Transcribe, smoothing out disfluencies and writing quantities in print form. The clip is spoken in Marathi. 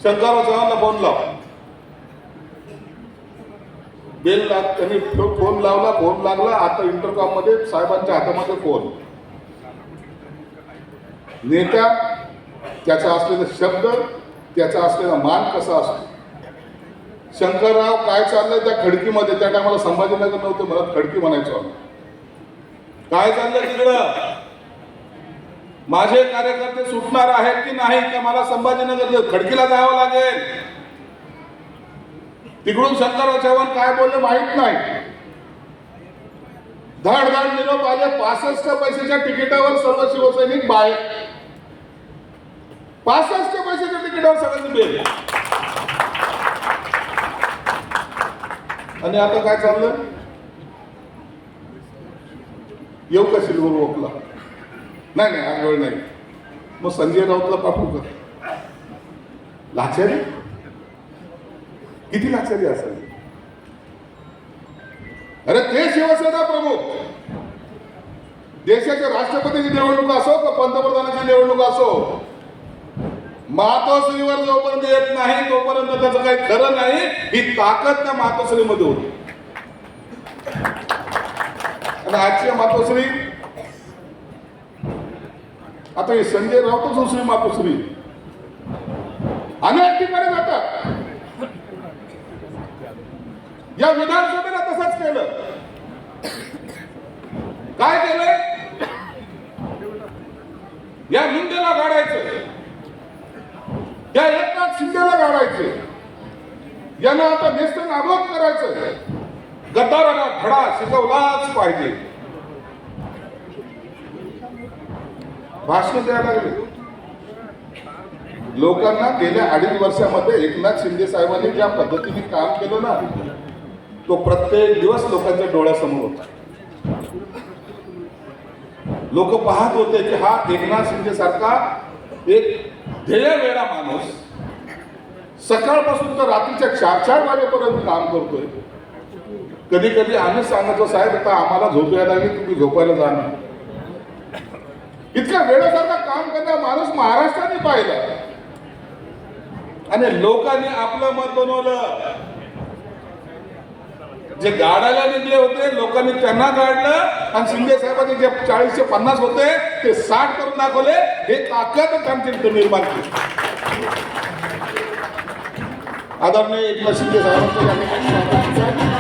शंकरराव चव्हाणला फोन लाव. बेल त्यांनी फोन लावला, फोन लागला. आता इंटरकॉम मध्ये साहेबांच्या हातामध्ये फोन. नेत्या, त्याचा असलेला शब्द, त्याचा असलेला मान कसा असतो. शंकरराव काय चाललंय त्या खडकीमध्ये, त्या टायमाला संभाजीनगर नव्हतं, मला खडकी म्हणायचो. काय चाललंय तिकडं, माझे कार्यकर्ते सुटणार आहेत की नाही, का मला संभाजीनगर खडकीला जावं लागेल. तिकडून शंकरराव चव्हाण काय बोलले माहित नाही. धाड धाड निरोप आले. 65 पैशाच्या तिकिटावर सर्व शिवसैनिक बाहेर. 65 पैशाच्या तिकिटावर सगळ्यांनी बेल. आणि आता काय चाललं, येऊ का सिल्वर वॉकला? नाही नाही, आज वेळ नाही. मग संजय राऊतला पाठवू का? लाचारी, किती लाचारी असेल. अरे ते शिवसेना प्रमुख, देशाच्या राष्ट्रपतीची निवडणूक असो का पंतप्रधानाची निवडणूक असो, मातोश्रीवर जोपर्यंत येत नाही तोपर्यंत त्याचं काही खरं नाही. ही ताकद त्या मातोश्रीमध्ये होती. आणि आजची मातोश्री, आता हे संजय राऊतच दुसरी मातोश्री अनेक ठिकाणी जातात. या विधानसभेला तसंच केलं. काय केलंय, या मुंडेला गाडायचं, या एकनाथ शिंदेला गाडायचं, यांना आता नेस्त नाबूद करायचं. गद्दाराला धडा शिकवलाच पाहिजे. भाषण द्यायला लागले लोकांना. गेल्या 2.5 वर्षामध्ये एकनाथ शिंदे साहेबांनी ज्या पद्धतीने काम केलं ना, तो प्रत्येक दिवस लोकांच्या डोळ्यासमोर होता. लोक पाहत होते की हा एकनाथ शिंदे सारखा एक ध्येय वेळा माणूस सकाळपासून तर रात्रीच्या 4-4 वाजेपर्यंत काम करतोय. कधी कधी आम्ही सांगतो, साहेब आता आम्हाला झोप यायला लागली, तुम्ही झोपायला जाणार. इतक्या वेळेसारखा काम करणारा माणूस महाराष्ट्राने पाहिला. आणि लोकांनी आपलं मत बनवलं. जे गाडायला निघले होते लोकांनी त्यांना गाडलं, आणि शिंदे साहेबांनी जे 40 ते 50 होते ते 60 करून दाखवले. हे ताकद त्यांची निर्माण केली. आदरणीय एकनाथ शिंदे साहेबांचं